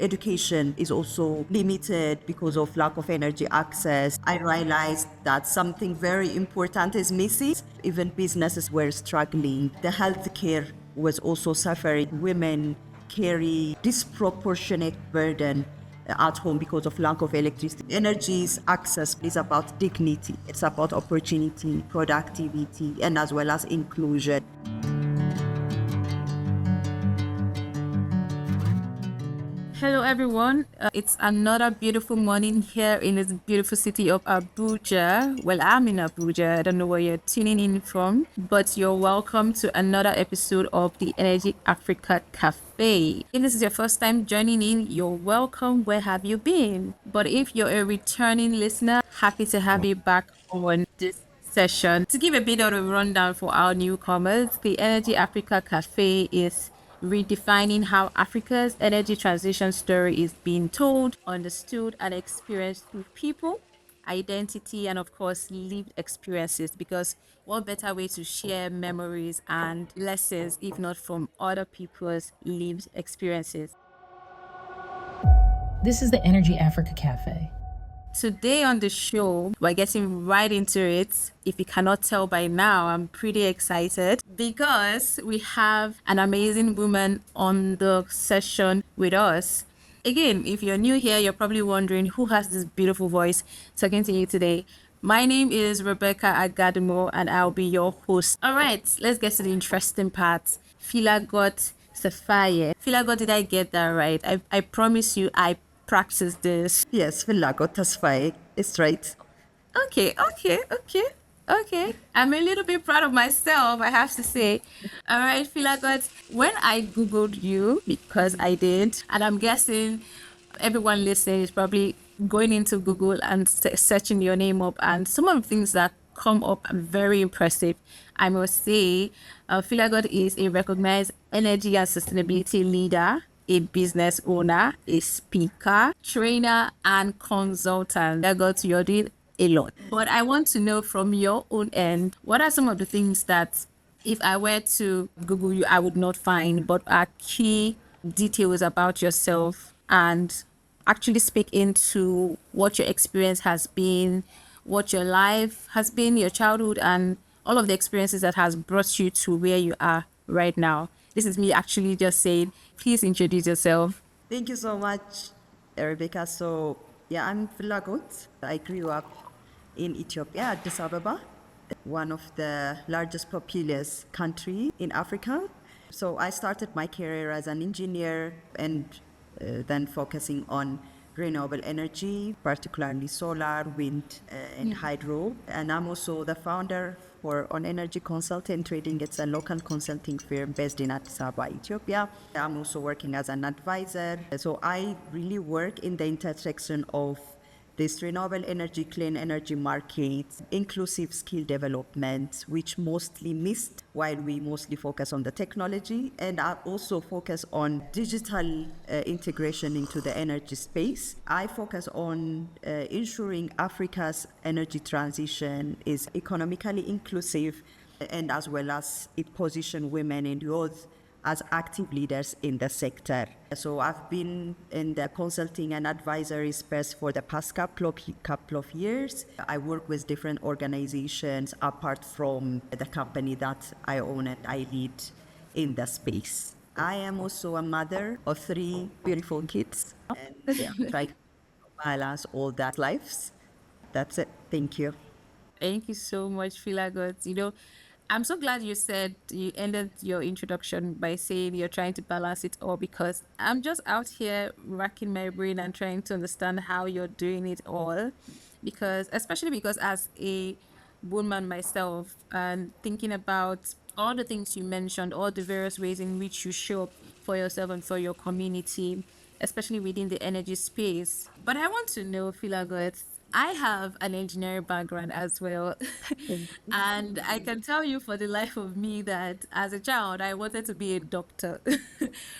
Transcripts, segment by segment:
Education is also limited because of lack of energy access. I realized that something very important is missing. Even businesses were struggling. The healthcare was also suffering. Women carry disproportionate burden at home because of lack of electricity. Energy's access is about dignity. It's about opportunity, productivity, and as well as inclusion. Hello, everyone. It's another beautiful morning here in this beautiful city of Abuja. Well, I'm in Abuja. I don't know where you're tuning in from, but you're welcome to another episode of the Energy Africa Café. If this is your first time joining in, you're welcome. Where have you been? But if you're a returning listener, happy to have you back on this session. To give a bit of a rundown for our newcomers, the Energy Africa Cafe is redefining how Africa's energy transition story is being told, understood, and experienced through people, identity, and of course, lived experiences. Because what better way to share memories and lessons if not from other people's lived experiences? This is the Energy Africa Café. Today on the show, we're getting right into it. If you cannot tell by now, I'm pretty excited because we have an amazing woman on the session with us. Again, if you're new here, you're probably wondering who has this beautiful voice talking to you today. My name is Rebecca Agadimo and I'll be your host. All right, let's get to the interesting part. Filagot Tesfaye. Filagot, did I get that right? I promise you, I practice this. Yes, Filagot Tesfaye is right. Okay. I'm a little bit proud of myself, I have to say. All right, Filagot, when I Googled you, because I did, and I'm guessing everyone listening is probably going into Google and searching your name up, and some of the things that come up are very impressive. I must say, Filagot is a recognized energy and sustainability leader, a business owner, a speaker, trainer, and consultant. Filagot, you're doing a lot. But I want to know from your own end, what are some of the things that if I were to Google you, I would not find, but are key details about yourself and actually speak into what your experience has been, what your life has been, your childhood, and all of the experiences that has brought you to where you are right now. This is me actually just saying, please introduce yourself. Thank you so much, Rebecca. So, yeah, I'm Filagot. I grew up in Ethiopia, Addis Ababa, one of the largest populous country in Africa. So I started my career as an engineer and then focusing on renewable energy, particularly solar, wind, and hydro. And I'm also the founder for On Energy Consulting Trading. It's a local consulting firm based in Addis Ababa, Ethiopia. I'm also working as an advisor. So I really work in the intersection of this renewable energy, clean energy market, inclusive skill development, which mostly missed while we mostly focus on the technology, and I also focus on digital integration into the energy space. I focus on ensuring Africa's energy transition is economically inclusive and as well as it position women and youth as active leaders in the sector. So I've been in the consulting and advisory space for the past couple of years. I work with different organizations apart from the company that I own and I lead in the space. I am also a mother of 3 beautiful kids and try to balance all that lives. That's it. Thank you. Thank you so much, Filagot. I'm so glad you said you ended your introduction by saying you're trying to balance it all because I'm just out here racking my brain and trying to understand how you're doing it all. Especially because as a woman myself and thinking about all the things you mentioned, all the various ways in which you show up for yourself and for your community, especially within the energy space. But I want to know, Filagot, I have an engineering background as well. And I can tell you for the life of me that as a child, I wanted to be a doctor.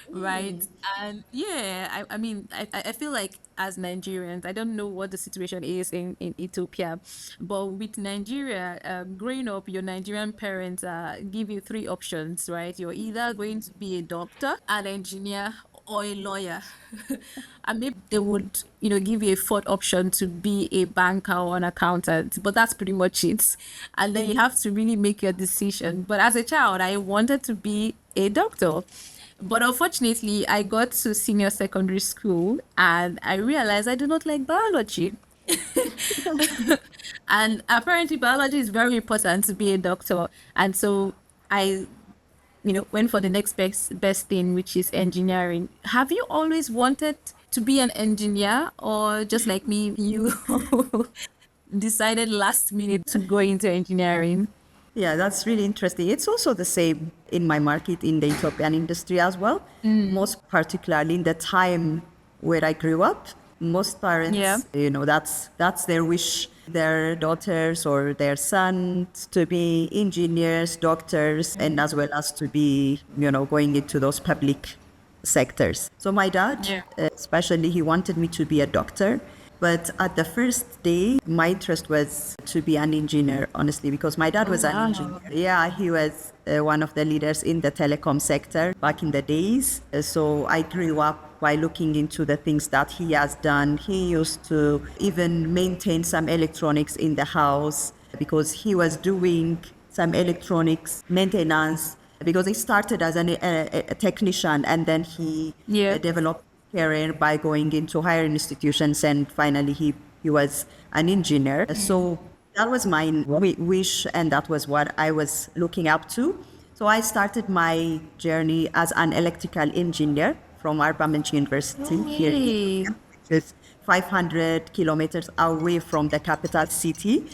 Right. And yeah, I feel like as Nigerians, I don't know what the situation is in Ethiopia, but with Nigeria, growing up, your Nigerian parents give you 3 options, right? You're either going to be a doctor, an engineer, or a lawyer. And maybe they would, give you a fourth option to be a banker or an accountant, but that's pretty much it. And then you have to really make your decision. But as a child, I wanted to be a doctor. But unfortunately, I got to senior secondary school and I realized I do not like biology. And apparently, biology is very important to be a doctor. And so I went for the next best thing, which is engineering. Have you always wanted to be an engineer, or just like me, you decided last minute to go into engineering? Yeah, that's really interesting. It's also the same in my market in the Ethiopian industry as well. Most particularly in the time where I grew up. Most parents, Yeah. that's their wish, their daughters or their sons to be engineers, doctors, and as well as to be, going into those public sectors. So my dad, Yeah. especially, he wanted me to be a doctor. But at the first day, my interest was to be an engineer, honestly, because my dad was an engineer. Yeah, he was one of the leaders in the telecom sector back in the days. So I grew up by looking into the things that he has done. He used to even maintain some electronics in the house because he was doing some electronics maintenance because he started as a technician and then he Yeah. developed career by going into higher institutions and finally he was an engineer. So that was my wish and that was what I was looking up to. So I started my journey as an electrical engineer from Arpamentsi University here in Hey. Ethiopia, which is 500 kilometers away from the capital city.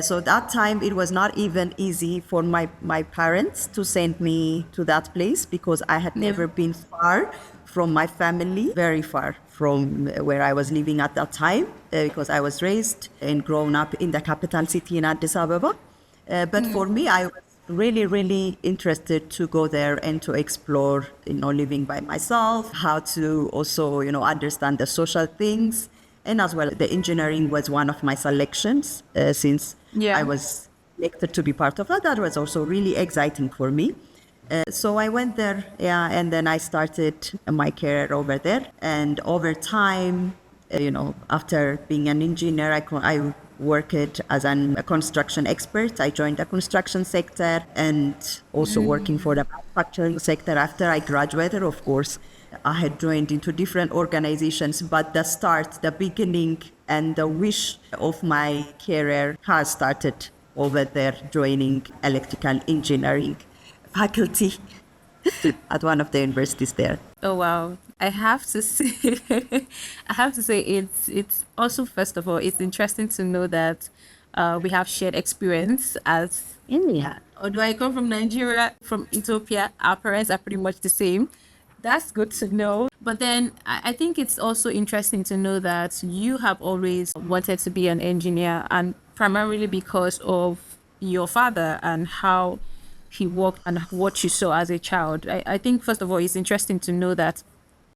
So that time it was not even easy for my parents to send me to that place because I had never been far from my family, very far from where I was living at that time, because I was raised and grown up in the capital city in Addis Ababa. But for me, I was really, really interested to go there and to explore, living by myself, how to also, understand the social things. And as well, the engineering was one of my selections since Yeah. I was selected to be part of that. That was also really exciting for me. So I went there, yeah, and then I started my career over there. And over time, after being an engineer, I worked as a construction expert. I joined the construction sector and also working for the manufacturing sector. After I graduated, of course, I had joined into different organizations, but the beginning, and the wish of my career has started over there, joining electrical engineering faculty at one of the universities there. Oh wow. I have to say it's also, first of all, it's interesting to know that we have shared experience as India. Although I come from Nigeria, from Ethiopia, our parents are pretty much the same. That's good to know. But then I think it's also interesting to know that you have always wanted to be an engineer, and primarily because of your father and how he worked and what you saw as a child. I think, first of all, it's interesting to know that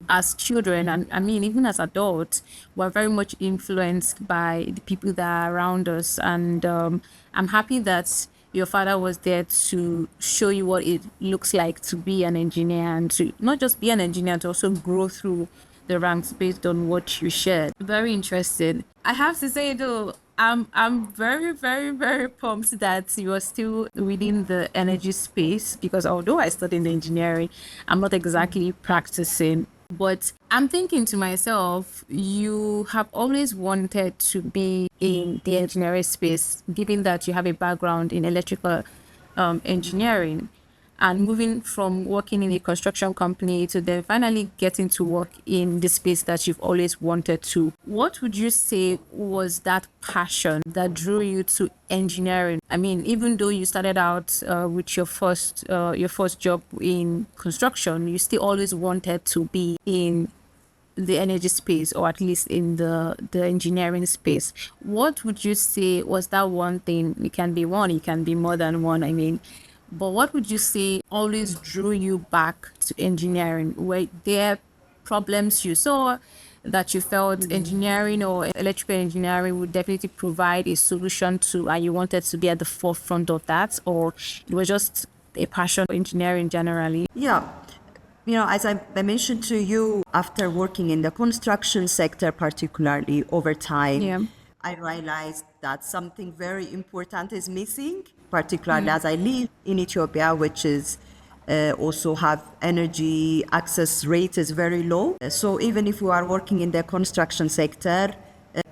as children, and I mean, even as adults, we're very much influenced by the people that are around us. And I'm happy that your father was there to show you what it looks like to be an engineer, and to not just be an engineer, to also grow through the ranks based on what you shared. Very interested. I have to say though, I'm very, very, very pumped that you are still within the energy space, because although I studied engineering, I'm not exactly practicing. But I'm thinking to myself, you have always wanted to be in the engineering space, given that you have a background in electrical engineering, and moving from working in a construction company to then finally getting to work in the space that you've always wanted to. What would you say was that passion that drew you to engineering? I mean, even though you started out with your first job in construction, you still always wanted to be in the energy space, or at least in the engineering space. What would you say was that one thing? It can be one, it can be more than one, I mean. But what would you say always drew you back to engineering? Were there problems you saw that you felt engineering or electrical engineering would definitely provide a solution to, and you wanted to be at the forefront of that? Or it was just a passion for engineering generally? Yeah, As I mentioned to you, after working in the construction sector, particularly over time, Yeah. I realized that something very important is missing, particularly as I live in Ethiopia, which is also have energy access rate is very low. So even if we are working in the construction sector,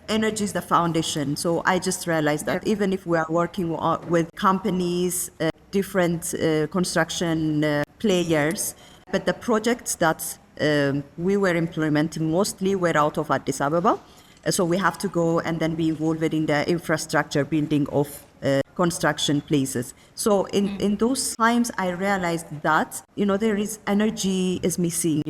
energy is the foundation. So I just realized that Yeah. even if we are working with companies, different construction players, but the projects that we were implementing mostly were out of Addis Ababa. So we have to go and then be involved in the infrastructure building of construction places. So in those times, I realized that, there is energy is missing,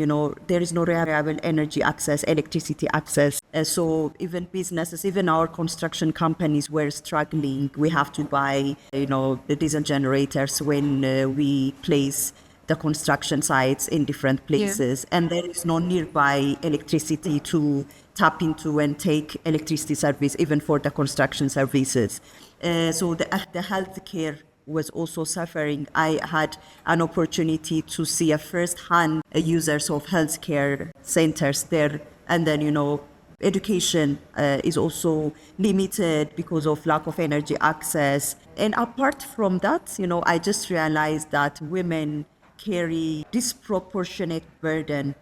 there is no reliable energy access, electricity access. So even businesses, even our construction companies were struggling. We have to buy, the diesel generators when we place the construction sites in different places, and there is no nearby electricity to tap into and take electricity service even for the construction services. So the healthcare was also suffering. I had an opportunity to see a first-hand users of healthcare centers there, and then education is also limited because of lack of energy access. And apart from that, I just realized that women carry disproportionate burden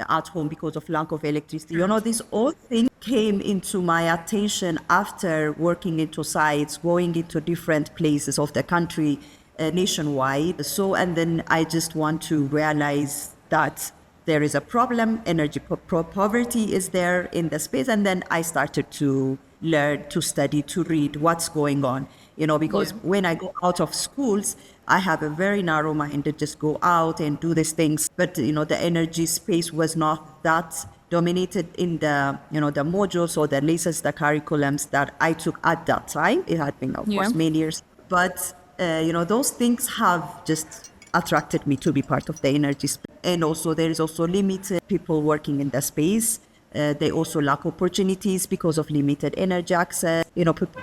at home because of lack of electricity. This all thing came into my attention after working into sites, going into different places of the country nationwide. So, and then I just want to realize that there is a problem, energy poverty is there in the space. And then I started to learn, to study, to read what's going on, because when I go out of schools, I have a very narrow mind to just go out and do these things. But, the energy space was not that dominated in the, the modules or the lessons, the curriculums that I took at that time. It had been, of course, many years. But, those things have just attracted me to be part of the energy space. And also there is also limited people working in the space. They also lack opportunities because of limited energy access.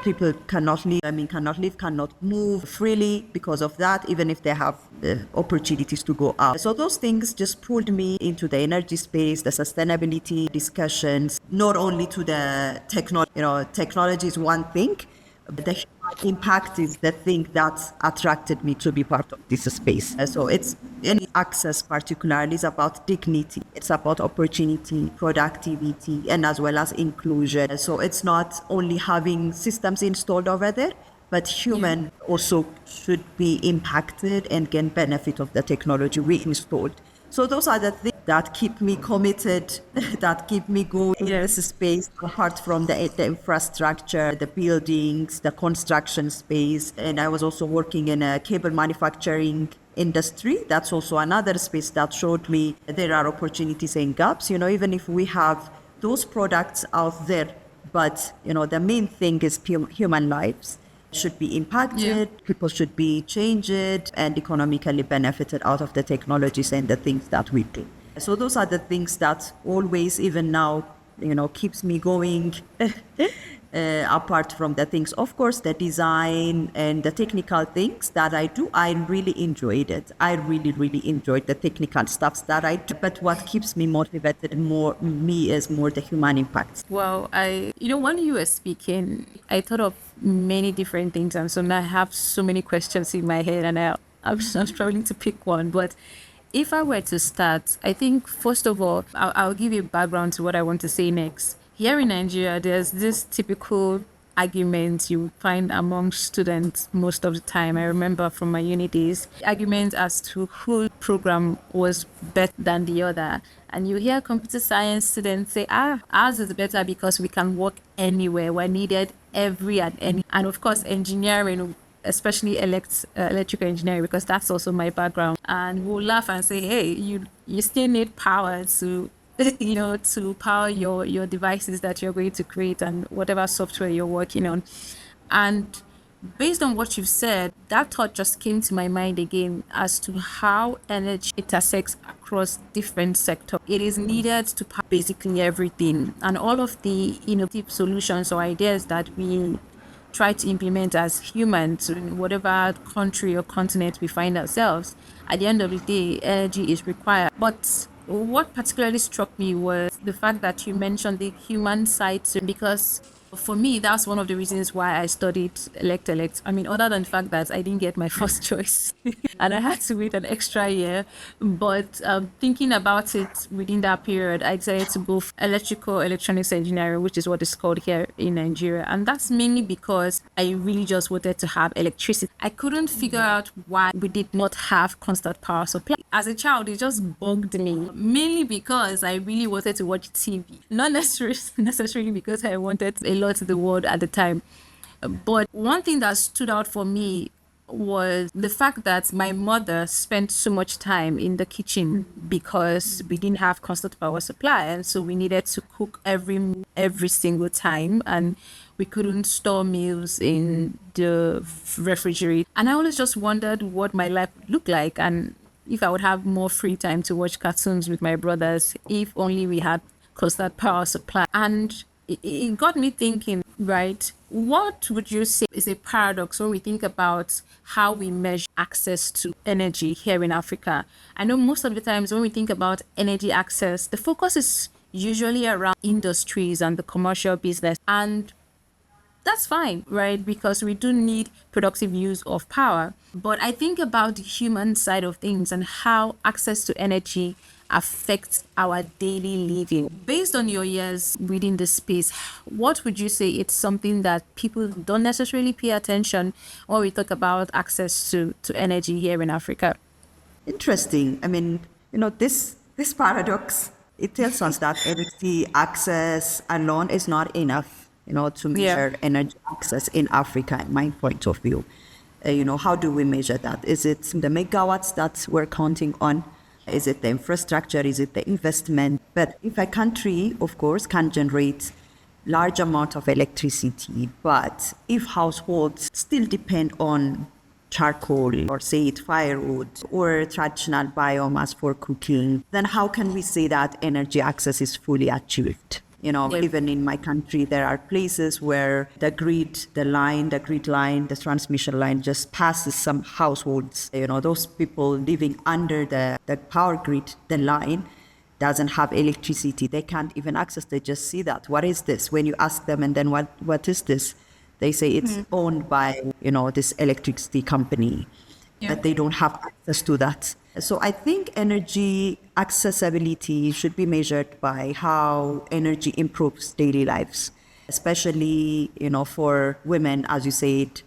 People cannot live, cannot move freely because of that, even if they have opportunities to go out. So those things just pulled me into the energy space, the sustainability discussions, not only to the technology. Technology is one thing, but the impact is the thing that attracted me to be part of this space. So it's any access particularly is about dignity. It's about opportunity, productivity, and as well as inclusion. So it's not only having systems installed over there, but human also should be impacted and gain benefit of the technology we installed. So those are the things that keep me committed, that keep me going in this space, apart from the infrastructure, the buildings, the construction space. And I was also working in a cable manufacturing industry. That's also another space that showed me there are opportunities and gaps, even if we have those products out there. But, the main thing is human lives should be impacted, people should be changed and economically benefited out of the technologies and the things that we do. So those are the things that always, even now, keeps me going. Apart from the things, of course, the design and the technical things that I do, I really enjoyed it. I really, really enjoyed the technical stuffs that I do. But what keeps me motivated me is more the human impact. Well, when you were speaking, I thought of many different things. And so now I have so many questions in my head and I'm struggling to pick one. But if I were to start, I think, first of all, I'll give you a background to what I want to say next. Here in Nigeria, there's this typical argument you find among students most of the time. I remember from my uni days, arguments as to whose program was better than the other. And you hear computer science students say, ours is better because we can work anywhere. We're needed every and any. And of course, engineering, especially electrical engineering, because that's also my background. And we'll laugh and say, hey, you still need power to to power your devices that you're going to create and whatever software you're working on. And based on what you've said, that thought just came to my mind again as to how energy intersects across different sectors. It is needed to power basically everything. And all of the innovative solutions or ideas that we try to implement as humans in whatever country or continent we find ourselves, at the end of the day, energy is required. But what particularly struck me was the fact that you mentioned the human side, because for me, that's one of the reasons why I studied elect. I mean, other than the fact that I didn't get my first choice and I had to wait an extra year. But thinking about it within that period, I decided to go for electrical electronics engineering, which is what it's called here in Nigeria. And that's mainly because I really just wanted to have electricity. I couldn't figure out why we did not have constant power supply. As a child, it just bugged me, mainly because I really wanted to watch TV, not necessarily because I wanted a lot of the world at the time. But one thing that stood out for me was the fact that my mother spent so much time in the kitchen because we didn't have constant power supply, and so we needed to cook every single time, and we couldn't store meals in the refrigerator. And I always just wondered what my life would look like, and if I would have more free time to watch cartoons with my brothers, if only we had constant power supply. And it got me thinking, right? What would you say is a paradox when we think about how we measure access to energy here in Africa? I know most of the times when we think about energy access, the focus is usually around industries and the commercial business. And that's fine, right? Because we do need productive use of power. But I think about the human side of things and how access to energy affects our daily living. Based on your years within this space, what would you say it's something that people don't necessarily pay attention when we talk about access to energy here in Africa? Interesting. I mean, this paradox, it tells us that energy access alone is not enough, to measure energy access in Africa, in my point of view. How do we measure that? Is it the megawatts that we're counting on? Is it the infrastructure? Is it the investment? But if a country, of course, can generate large amount of electricity, but if households still depend on charcoal or say it firewood or traditional biomass for cooking, then how can we say that energy access is fully achieved? Even in my country, there are places where the grid line, the transmission line just passes some households. Those people living under the power grid, the line doesn't have electricity. They can't even access. They just see that. What is this? When you ask them, and then what is this? They say it's owned by, this electricity company, but they don't have access to that. So I think energy accessibility should be measured by how energy improves daily lives, especially, for women, as you said,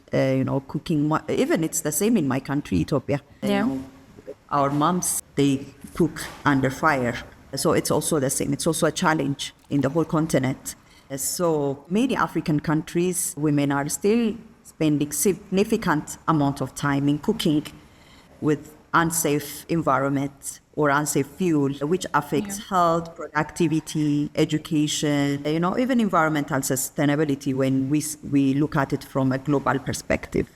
cooking. Even it's the same in my country, Ethiopia. Our moms, they cook under fire. So it's also the same. It's also a challenge in the whole continent. So many African countries, women are still spending significant amount of time in cooking with unsafe environment or unsafe fuel, which affects health, productivity, education, even environmental sustainability when we look at it from a global perspective.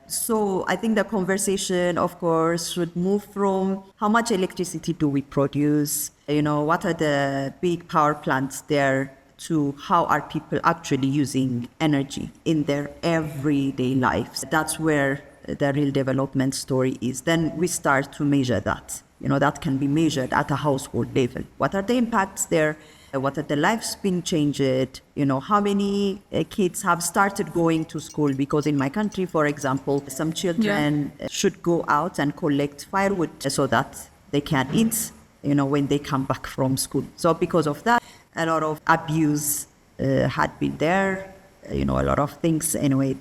So I think the conversation, of course, should move from how much electricity do we produce, what are the big power plants there, to how are people actually using energy in their everyday lives. That's where the real development story is. Then we start to measure that. That can be measured at a household level. What are the impacts there? What are the lives being changed? How many kids have started going to school? Because in my country, for example, some children should go out and collect firewood so that they can eat, when they come back from school. So because of that, a lot of abuse had been there. A lot of things, anyway,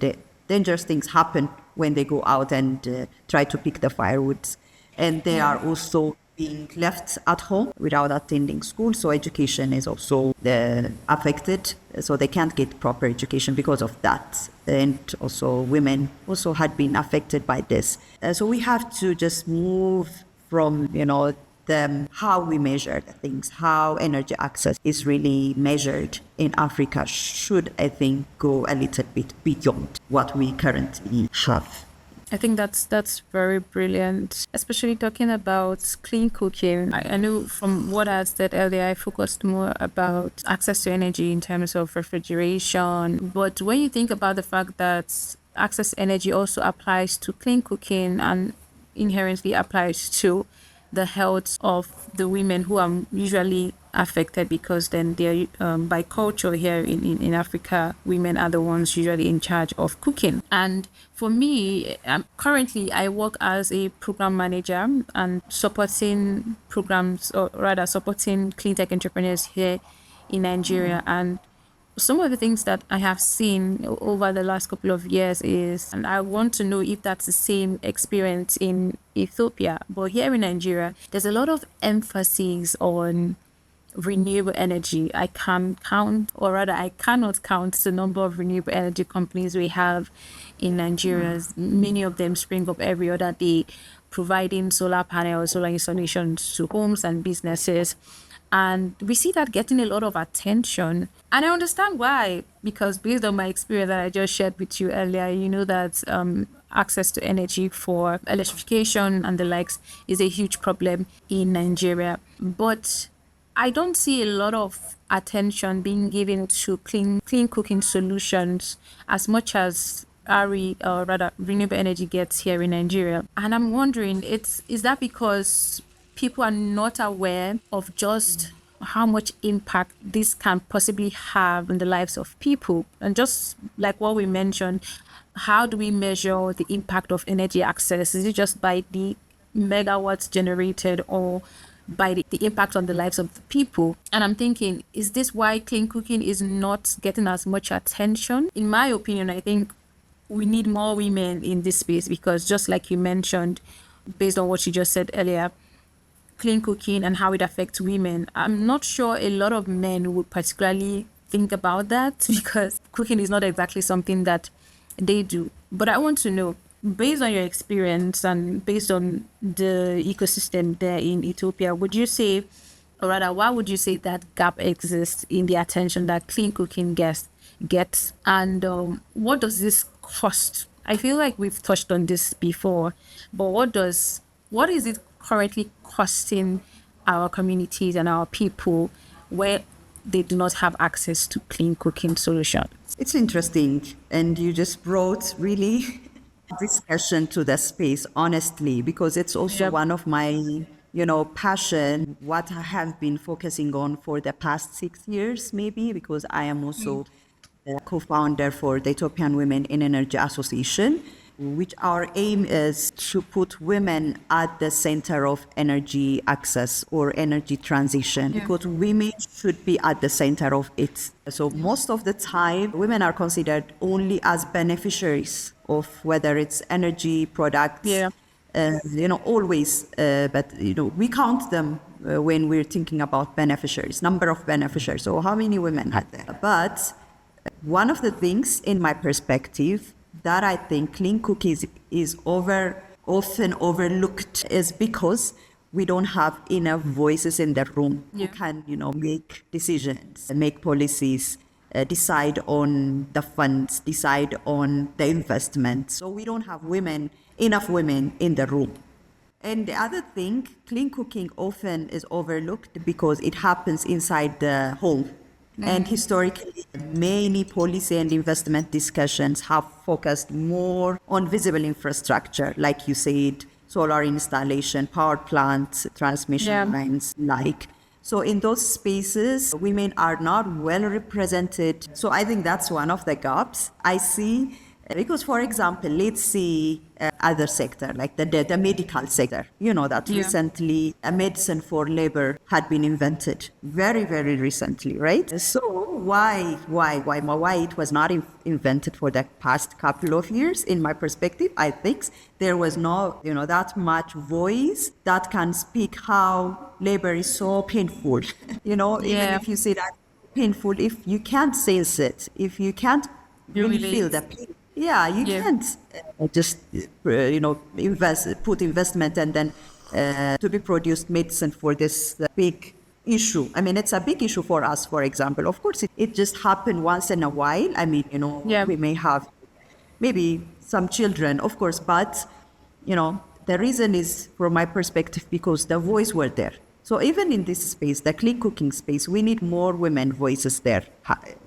dangerous things happen when they go out and try to pick the firewoods. And they are also being left at home without attending school. So education is also affected. So they can't get proper education because of that. And also women also had been affected by this. So we have to just move from, how we measure the things, how energy access is really measured in Africa should, I think, go a little bit beyond what we currently have. I think that's very brilliant, especially talking about clean cooking. I know from what I said earlier, I focused more about access to energy in terms of refrigeration. But when you think about the fact that access to energy also applies to clean cooking and inherently applies to the health of the women who are usually affected, because then they're by culture here in Africa, women are the ones usually in charge of cooking. And for me, currently I work as a program manager and supporting programs, or rather supporting clean tech entrepreneurs here in Nigeria. And some of the things that I have seen over the last couple of years is, and I want to know if that's the same experience in Ethiopia, but here in Nigeria, there's a lot of emphasis on renewable energy. I can count, or rather, I cannot count the number of renewable energy companies we have in Nigeria. Many of them spring up every other day, providing solar panels, solar installations to homes and businesses. And we see that getting a lot of attention. And I understand why, because based on my experience that I just shared with you earlier, you know that access to energy for electrification and the likes is a huge problem in Nigeria. But I don't see a lot of attention being given to clean cooking solutions as much as RE, or rather renewable energy, gets here in Nigeria. And I'm wondering, is that because people are not aware of just how much impact this can possibly have in the lives of people? And just like what we mentioned, how do we measure the impact of energy access? Is it just by the megawatts generated, or by the impact on the lives of the people? And I'm thinking, is this why clean cooking is not getting as much attention? In my opinion, I think we need more women in this space, because just like you mentioned, based on what you just said earlier, clean cooking and how it affects women, I'm not sure a lot of men would particularly think about that, because cooking is not exactly something that they do. But I want to know, based on your experience and based on the ecosystem there in Ethiopia, would you say, or rather, why would you say that gap exists in the attention that clean cooking gets? And what does this cost? I feel like we've touched on this before, but what is it currently costing our communities and our people where they do not have access to clean cooking solutions? It's interesting, and you just brought really discussion to the space, honestly, because it's also Yep. one of my passion, what I have been focusing on for the past 6 years, maybe, because I am also a co-founder for the Ethiopian Women in Energy Association, which our aim is to put women at the center of energy access or energy transition, because women should be at the center of it. So most of the time, women are considered only as beneficiaries of whether it's energy products, Yeah. always, but we count them when we're thinking about beneficiaries, number of beneficiaries. So how many women had there? But one of the things, in my perspective, that I think clean cookies is often overlooked is because we don't have enough voices in the room who can, make decisions, make policies, decide on the funds, decide on the investment. So we don't have enough women in the room. And the other thing, clean cooking often is overlooked because it happens inside the home. And historically, many policy and investment discussions have focused more on visible infrastructure, like you said, solar installation, power plants, transmission lines, like. So in those spaces, women are not well represented. So I think that's one of the gaps I see. Because, for example, let's see other sector, like the medical sector, that recently a medicine for labor had been invented very, very recently, right? So why it was not invented for the past couple of years, in my perspective, I think there was no, that much voice that can speak how labor is so painful, even if you say that painful, if you can't sense it, if you can't really feel the pain. Yeah, you can't just, put investment and then to be produced medicine for this big issue. I mean, it's a big issue for us, for example. Of course, it just happened once in a while. I mean, we may have maybe some children, of course, but the reason is, from my perspective, because the voice were there. So even in this space, the clean cooking space, we need more women voices there,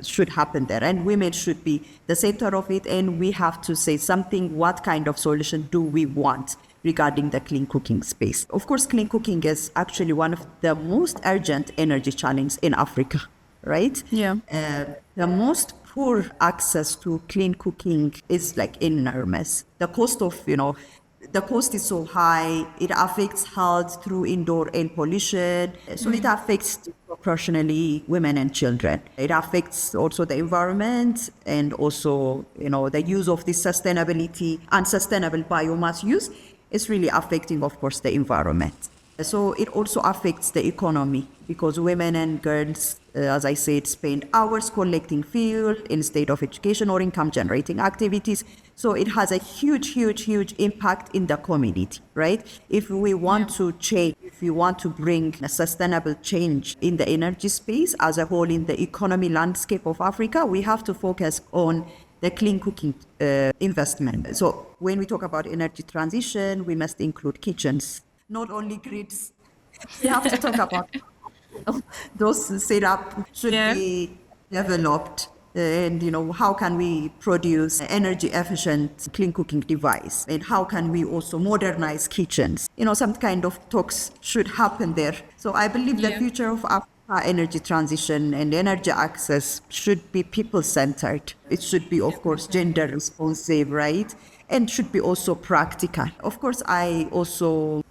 should happen there. And women should be the center of it. And we have to say something, what kind of solution do we want regarding the clean cooking space? Of course, clean cooking is actually one of the most urgent energy challenges in Africa, right? Yeah. The most poor access to clean cooking is like enormous. The cost is so high, it affects health through indoor air pollution. So it affects disproportionately women and children. It affects also the environment and also, the use of this unsustainable biomass use is really affecting, of course, the environment. So it also affects the economy because women and girls, as I said, spend hours collecting fuel instead of education or income generating activities. So it has a huge impact in the community, right? If we want to change, if we want to bring a sustainable change in the energy space as a whole in the economy landscape of Africa, we have to focus on the clean cooking investment. So when we talk about energy transition, we must include kitchens, not only grids. We have to talk about those setup should be developed. And how can we produce energy efficient clean cooking device, and how can we also modernize kitchens? Some kind of talks should happen there. So I believe the future of Africa energy transition and energy access should be people centered. It should be, of course, gender responsive, right? And should be also practical. Of course, I'm also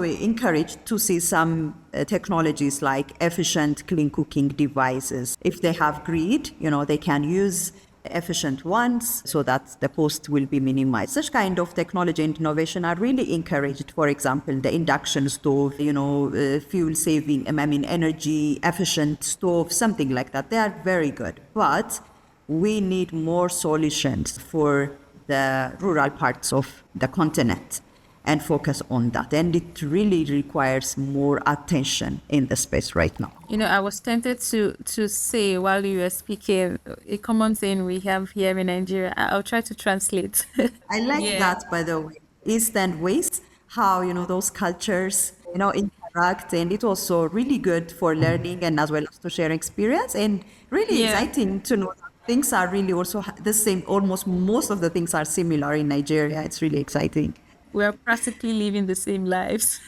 encouraged to see some technologies like efficient clean cooking devices. If they have grid, they can use efficient ones so that the cost will be minimized. Such kind of technology and innovation are really encouraged. For example, the induction stove, fuel saving, energy efficient stove, something like that. They are very good. But we need more solutions for the rural parts of the continent and focus on that. And it really requires more attention in the space right now. I was tempted to say while you were speaking, a common thing we have here in Nigeria. I'll try to translate. I like that, by the way. East and West, how, those cultures, interact. And it's also really good for learning and as well as to share experience. And really exciting to know that things are really also the same. Almost most of the things are similar in Nigeria. It's really exciting. We're practically living the same lives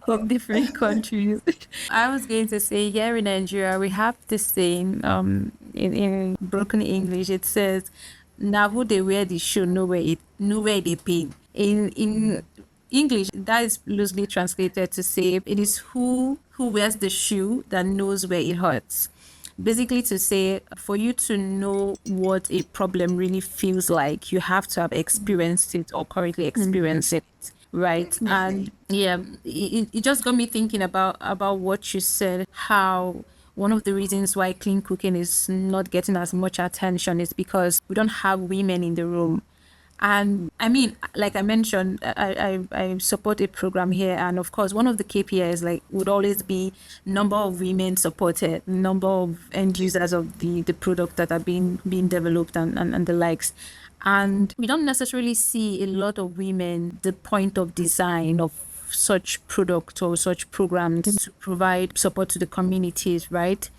of different countries. I was going to say here in Nigeria, we have this saying in broken English. It says, "Now who they wear the shoe, nowhere they pay." In English, that is loosely translated to say it is who wears the shoe that knows where it hurts. Basically to say, for you to know what a problem really feels like, you have to have experienced it or currently experience it, right? And it just got me thinking about what you said, how one of the reasons why clean cooking is not getting as much attention is because we don't have women in the room. And like I mentioned, I support a program here, and of course one of the KPIs would always be number of women supported, number of end users of the product that are being developed and the likes. And we don't necessarily see a lot of women the point of design of such product or such programs to provide support to the communities, right?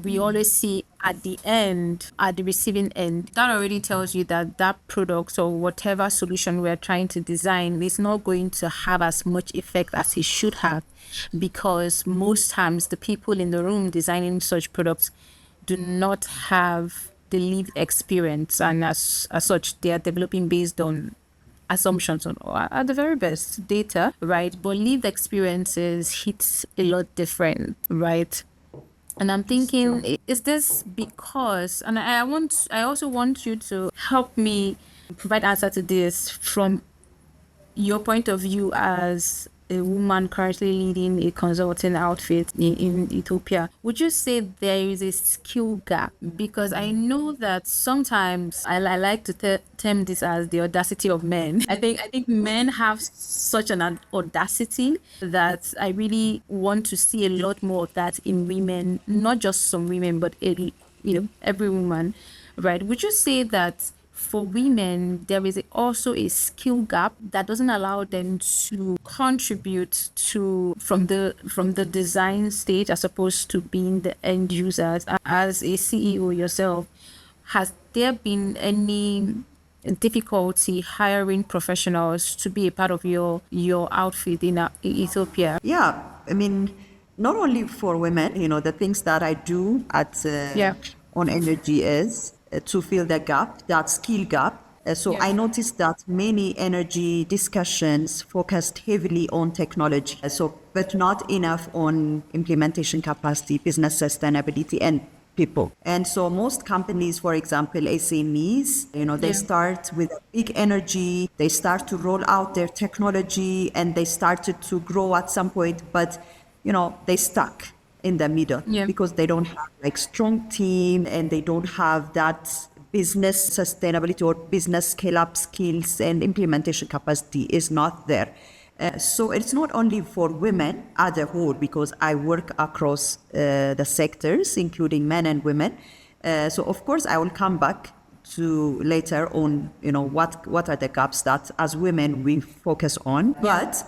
We always see at the receiving end, that already tells you that product or whatever solution we're trying to design is not going to have as much effect as it should have, because most times the people in the room designing such products do not have the lived experience, and as such they are developing based on assumptions or at the very best data, right? But lived experiences hits a lot different, right? And I'm thinking, is this because, and I also want you to help me provide answer to this from your point of view as a woman currently leading a consulting outfit in Ethiopia. Would you say there is a skill gap? Because I know that sometimes I like to term this as the audacity of men. I think men have such an audacity that I really want to see a lot more of that in women, not just some women, but every woman, right? Would you say that for women, there is also a skill gap that doesn't allow them to contribute to from the design stage as opposed to being the end users. As a CEO yourself, has there been any difficulty hiring professionals to be a part of your outfit in Ethiopia? Yeah, I mean, not only for women, the things that I do at Yeah. on energy is to fill the gap, that skill gap. So Yeah. I noticed that many energy discussions focused heavily on technology, but not enough on implementation capacity, business sustainability, and people. And so most companies, for example, SMEs, they Yeah. start with a big energy, they start to roll out their technology, and they started to grow at some point, but they stuck in the middle Yeah. because they don't have like strong team, and they don't have that business sustainability or business scale up skills, and implementation capacity is not there. So it's not only for women as a whole, because I work across the sectors, including men and women. So of course I will come back to later on, what are the gaps that as women we focus on. But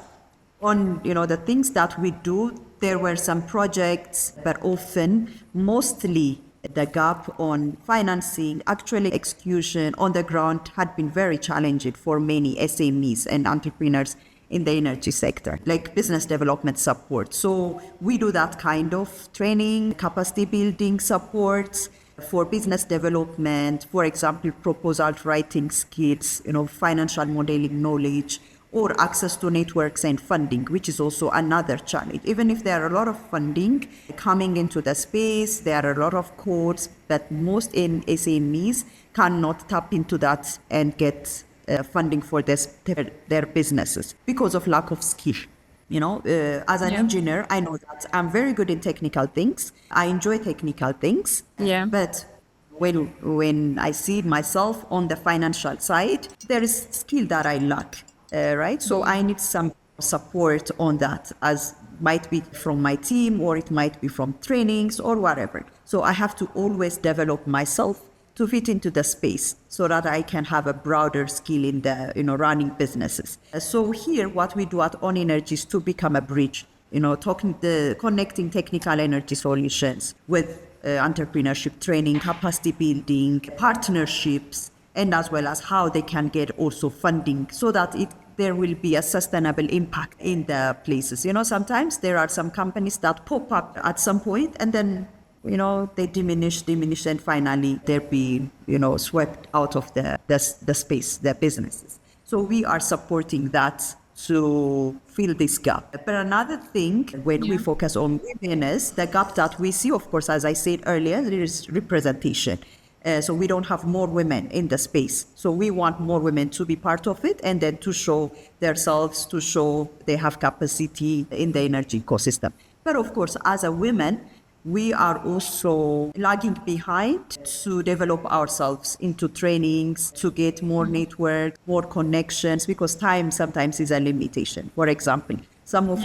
on the things that we do, there were some projects, but often, mostly the gap on financing, actually execution on the ground had been very challenging for many SMEs and entrepreneurs in the energy sector, like business development support. So we do that kind of training, capacity building support for business development, for example, proposal writing skills, financial modeling knowledge, or access to networks and funding, which is also another challenge. Even if there are a lot of funding coming into the space, there are a lot of codes, but most SMEs cannot tap into that and get funding for their businesses because of lack of skill. As an engineer, I know that I'm very good in technical things. I enjoy technical things. Yeah. But when I see myself on the financial side, there is skill that I lack, right? So I need some support on that, as might be from my team, or it might be from trainings or whatever. So I have to always develop myself to fit into the space so that I can have a broader skill in the running businesses. So here what we do at On Energy is to become a bridge, connecting technical energy solutions with entrepreneurship training, capacity building, partnerships, and as well as how they can get also funding so that there will be a sustainable impact in the places. Sometimes there are some companies that pop up at some point and then they diminish, and finally they're being, swept out of the space, the businesses. So we are supporting that to fill this gap. But another thing when we focus on women is the gap that we see, of course, as I said earlier, there is representation. So we don't have more women in the space. So we want more women to be part of it and then to show themselves, to show they have capacity in the energy ecosystem. But of course, as a woman, we are also lagging behind to develop ourselves into trainings, to get more network, more connections, because time sometimes is a limitation. For example, some of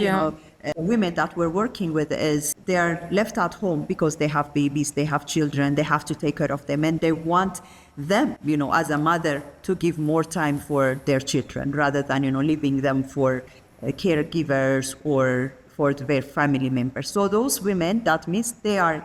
women that we're working with is they are left at home because they have babies, they have children, they have to take care of them, and they want them, as a mother, to give more time for their children rather than, leaving them for caregivers or for their family members. So those women, that means they are,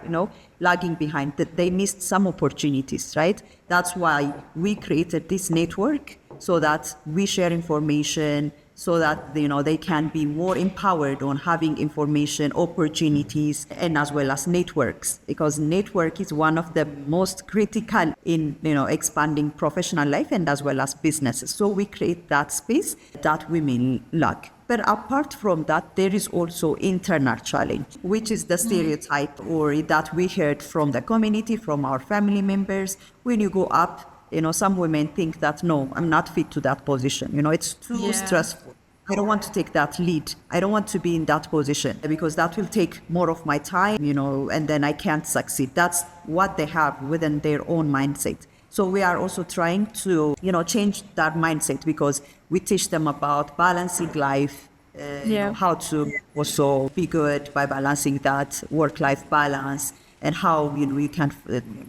lagging behind, that they missed some opportunities, right? That's why we created this network so that we share information, so that, they can be more empowered on having information, opportunities, and as well as networks, because network is one of the most critical in, expanding professional life and as well as businesses. So we create that space that women lack. But apart from that, there is also internal challenge, which is the stereotype or that we heard from the community, from our family members. When you go up, some women think that, no, I'm not fit to that position. It's too stressful. I don't want to take that lead. I don't want to be in that position because that will take more of my time, and then I can't succeed. That's what they have within their own mindset. So we are also trying to, change that mindset, because we teach them about balancing life, how to also be good by balancing that work-life balance, and how you can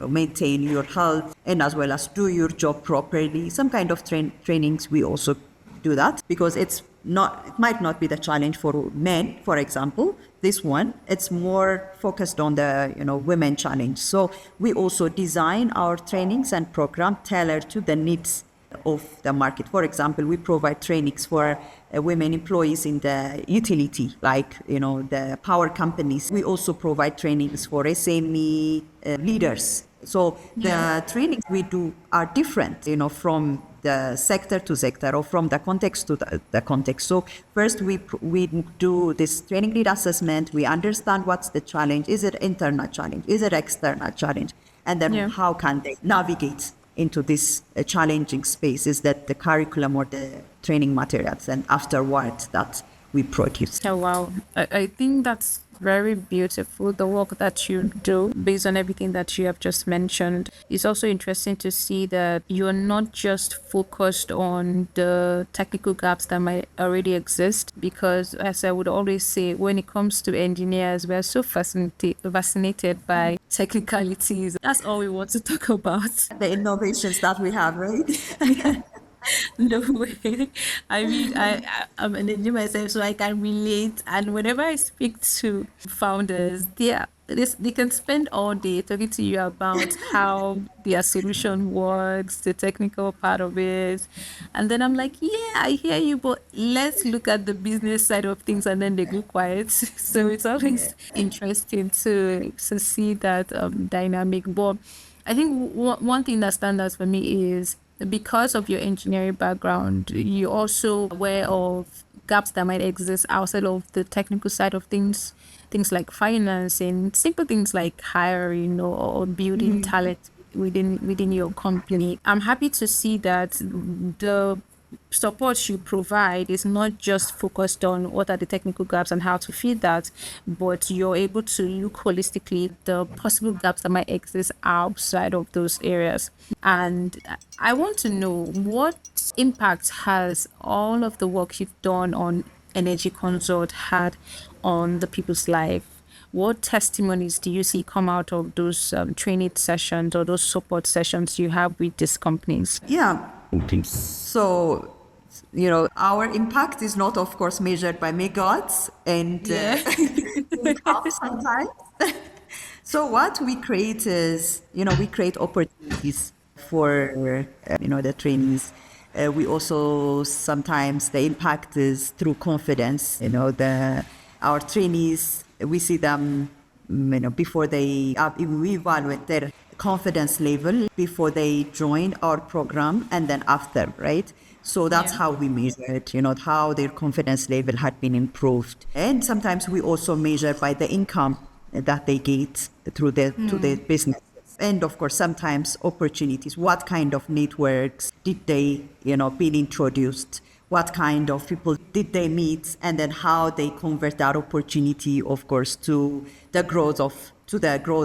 maintain your health and as well as do your job properly. Some kind of trainings we also do that, because it might not be the challenge for men, for example. This one, it's more focused on the women challenge. So we also design our trainings and program tailored to the needs of the market. For example, we provide trainings for women employees in the utility, like the power companies. We also provide trainings for SME leaders. So the trainings we do are different, from the sector to sector or from the context to the context. So first we do this training need assessment. We understand what's the challenge. Is it internal challenge? Is it external challenge? And then how can they navigate into this challenging space? Is that the curriculum or the training materials, and afterwards that we produce. Oh, wow. I think that's very beautiful, the work that you do based on everything that you have just mentioned. It's also interesting to see that you're not just focused on the technical gaps that might already exist, because as I would always say, when it comes to engineers, we're so fascinated by technicalities. That's all we want to talk about. The innovations that we have, right? No way. I mean, I'm an engineer myself, so I can relate. And whenever I speak to founders, they can spend all day talking to you about how their solution works, the technical part of it. And then I'm like, yeah, I hear you, but let's look at the business side of things. And then they go quiet. So it's always interesting to see that dynamic. But I think one thing that stands out for me is, because of your engineering background, you're also aware of gaps that might exist outside of the technical side of things like financing, simple things like hiring or building talent within your company. I'm happy to see that the support you provide is not just focused on what are the technical gaps and how to fill that, but you're able to look holistically at the possible gaps that might exist outside of those areas. And I want to know, what impact has all of the work you've done on Energy Consult had on the people's life? What testimonies do you see come out of those training sessions or those support sessions you have with these companies? Yeah. So, our impact is not, of course, measured by megawatts and sometimes. So what we create is, we create opportunities for, the trainees. We also sometimes the impact is through confidence. Our trainees, we see them, before we evaluate their confidence level before they join our program and then after, right? So that's how we measure it, how their confidence level had been improved. And sometimes we also measure by the income that they get through their business. And of course, sometimes opportunities. What kind of networks did they, been introduced? What kind of people did they meet? And then how they convert that opportunity, of course, to the growth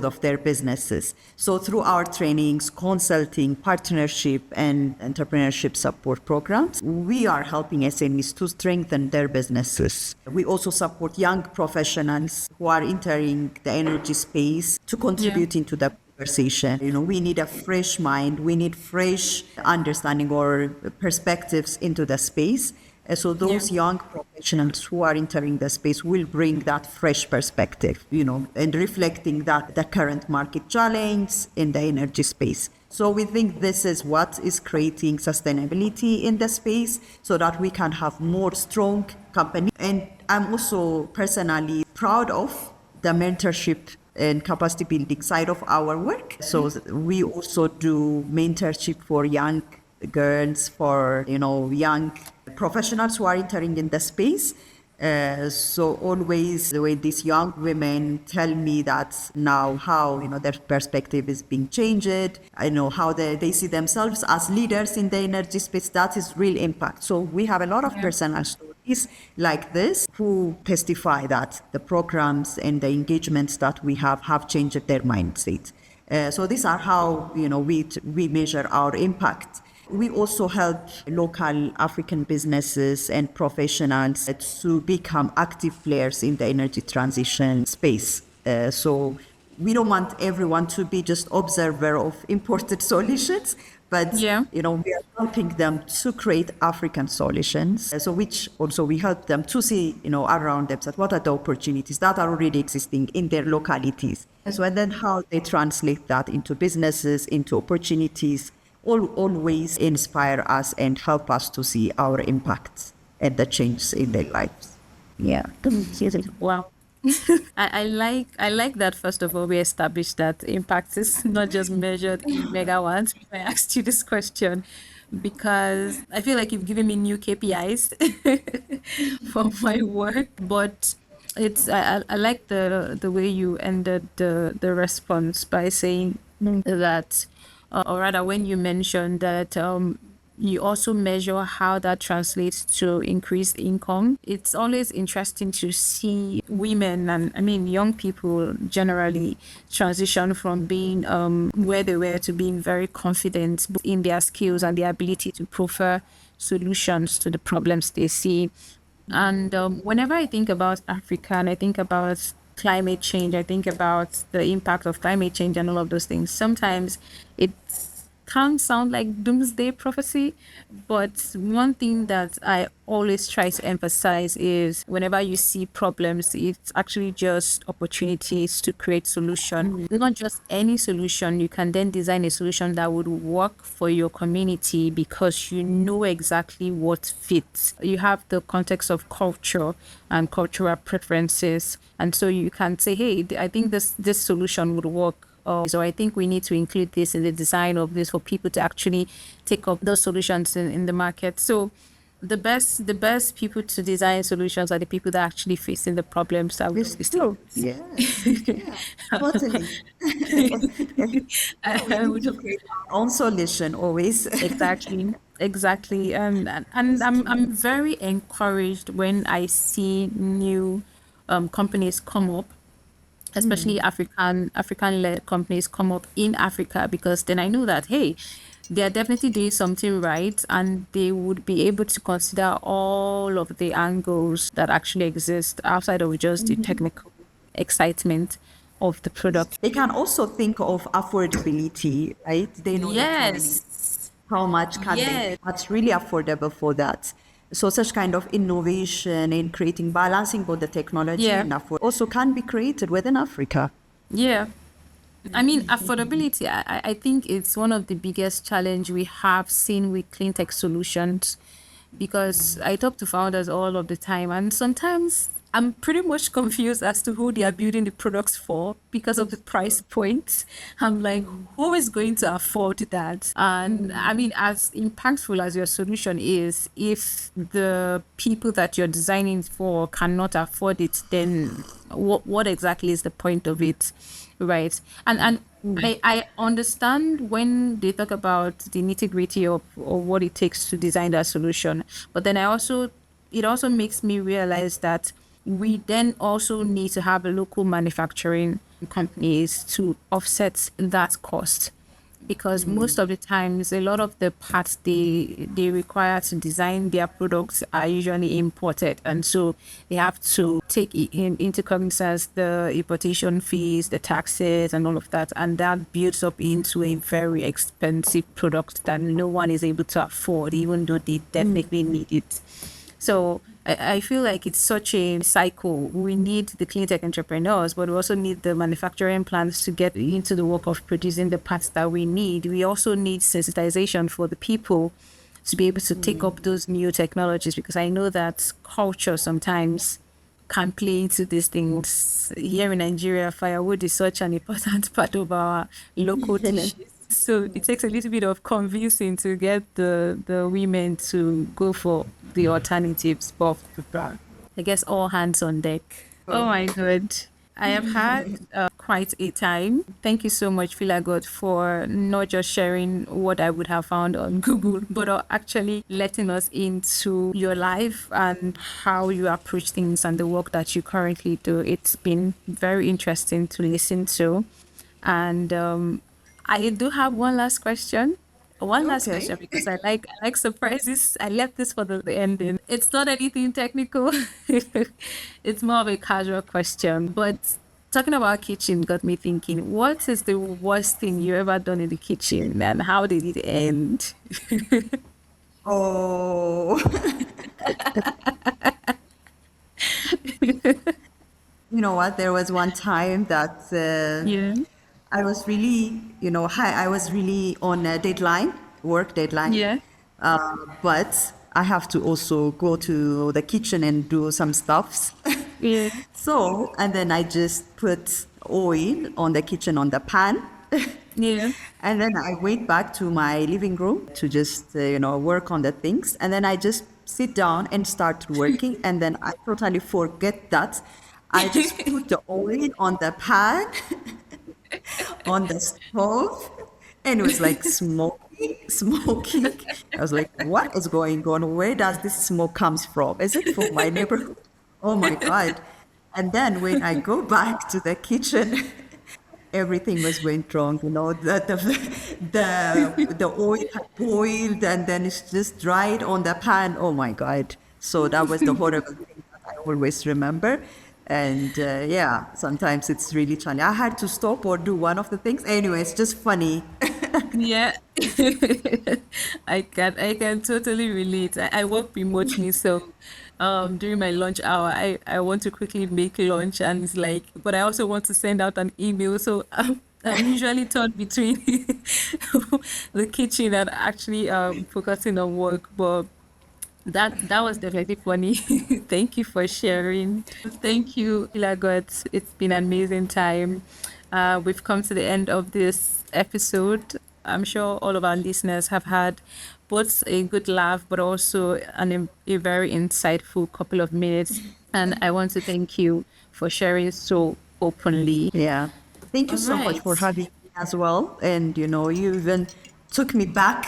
of their businesses. So through our trainings, consulting, partnership, and entrepreneurship support programs, we are helping SMEs to strengthen their businesses. We also support young professionals who are entering the energy space to contribute into the conversation. We need a fresh mind. We need fresh understanding or perspectives into the space. So those young professionals who are entering the space will bring that fresh perspective, and reflecting that the current market challenge in the energy space. So we think this is what is creating sustainability in the space so that we can have more strong company. And I'm also personally proud of the mentorship and capacity building side of our work. So we also do mentorship for young girls, for young professionals who are entering in the space. So always the way these young women tell me that now how their perspective is being changed, how they see themselves as leaders in the energy space. That is real impact. So we have a lot of personal stories like this who testify that the programs and the engagements that we have changed their mindset. So these are how we measure our impact. We also help local African businesses and professionals to become active players in the energy transition space. So we don't want everyone to be just observer of imported solutions, but Yeah. we are helping them to create African solutions. So which also we help them to see around them that what are the opportunities that are already existing in their localities. So and then how they translate that into businesses, into opportunities, always inspire us and help us to see our impacts and the changes in their lives. Yeah. Wow. I like that. First of all, we established that impact is not just measured in megawatts. I asked you this question because I feel like you've given me new KPIs for my work, but I like the way you ended the response by saying that, or rather, when you mentioned that you also measure how that translates to increased income. It's always interesting to see women and I mean young people generally transition from being where they were to being very confident in their skills and their ability to prefer solutions to the problems they see. And whenever I think about Africa and I think about climate change, I think about the impact of climate change and all of those things, sometimes it can sound like doomsday prophecy, but one thing that I always try to emphasize is whenever you see problems, it's actually just opportunities to create solution. Not just any solution. You can then design a solution that would work for your community because you know exactly what fits. You have the context of culture and cultural preferences, and so you can say, hey, I think this solution would work. So I think we need to include this in the design of this for people to actually take up those solutions in the market. So the best people to design solutions are the people that actually facing the problems that we see. True. Yes. Yeah. Totally. We need to create our own solution always. Exactly. And I'm very encouraged when I see new companies come up, especially African-led companies come up in Africa, because then I know that, hey, they are definitely doing something right and they would be able to consider all of the angles that actually exist outside of just the technical excitement of the product. They can also think of affordability, right? They know the journey. Yes. How much can they, Yes. what's really affordable for that. So such kind of innovation in creating, balancing both the technology Yeah. and afford also can be created within Africa. Yeah. I mean, affordability, I think it's one of the biggest challenge we have seen with clean tech solutions, because I talk to founders all of the time and sometimes I'm pretty much confused as to who they are building the products for because of the price point. I'm like, who is going to afford that? And I mean, as impactful as your solution is, if the people that you're designing for cannot afford it, then what exactly is the point of it? Right. And I understand when they talk about the nitty-gritty of what it takes to design that solution. But then it also makes me realize that we then also need to have a local manufacturing companies to offset that cost, because most of the times a lot of the parts they require to design their products are usually imported, and so they have to take into cognizance the importation fees, the taxes and all of that, and that builds up into a very expensive product that no one is able to afford, even though they definitely need it. So I feel like it's such a cycle. We need the clean tech entrepreneurs, but we also need the manufacturing plants to get into the work of producing the parts that we need. We also need sensitization for the people to be able to take up those new technologies, because I know that culture sometimes can play into these things. Here in Nigeria, firewood is such an important part of our local dishes. So it takes a little bit of convincing to get the women to go for the alternatives. But I guess all hands on deck. Oh my God. I have had quite a time. Thank you so much, Filagot, for not just sharing what I would have found on Google, but actually letting us into your life and how you approach things and the work that you currently do. It's been very interesting to listen to. And I do have one last question. One last Okay. question, because I like surprises. I left this for the ending. It's not anything technical. It's more of a casual question. But Talking about kitchen got me thinking, what is the worst thing you ever done in the kitchen and how did it end? Oh, you know what? There was one time that Yeah. I was really, I was really on a deadline, work deadline. Yeah. But I have to also go to the kitchen and do some stuffs. Yeah. So, and then I just put oil on the kitchen on the pan. Yeah. And then I went back to my living room to just, work on the things. And then I just sit down and start working. And then I totally forget that I just put the oil on the pan, on the stove, and it was like smoking. I was like, what is going on? Where does this smoke comes from? Is it from my neighborhood? Oh my God. And then when I go back to the kitchen, everything was went wrong. The oil had boiled and then it's just dried on the pan. Oh my God. So that was the horrible thing that I always remember. And yeah, sometimes it's really challenging. I had to stop or do one of the things. Anyway, it's just funny. Yeah. I can totally relate. I work remotely, so during my lunch hour, I want to quickly make lunch and it's like, but I also want to send out an email. So I'm usually torn between the kitchen and actually focusing on work. But that was definitely funny. Thank you for sharing. Thank you, Filagot. It's been an amazing time. We've come to the end of this episode. I'm sure all of our listeners have had both a good laugh, but also a very insightful couple of minutes. And I want to thank you for sharing so openly. Yeah. Thank you All so much for right. having me as well. And, you even took me back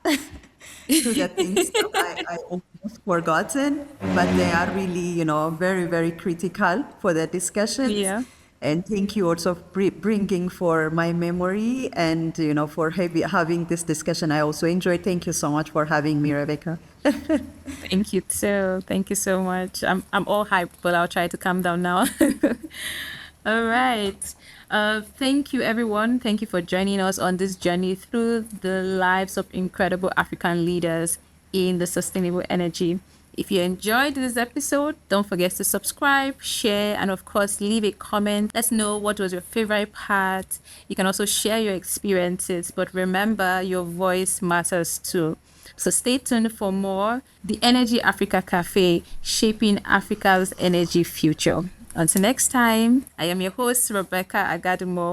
to the things that I almost forgotten, but they are really, very, very critical for the discussions. Yeah. And thank you also for bringing for my memory and, for having this discussion. I also enjoyed. Thank you so much for having me, Rebecca. Thank you too. Thank you so much. I'm all hyped, but I'll try to calm down now. All right. Thank you, everyone. Thank you for joining us on this journey through the lives of incredible African leaders in the sustainable energy. If you enjoyed this episode, don't forget to subscribe, share, and of course, leave a comment. Let's know what was your favorite part. You can also share your experiences, but remember, your voice matters too. So stay tuned for more. The Energy Africa Café, shaping Africa's energy future. Until next time, I am your host, Rebecca Agadumo.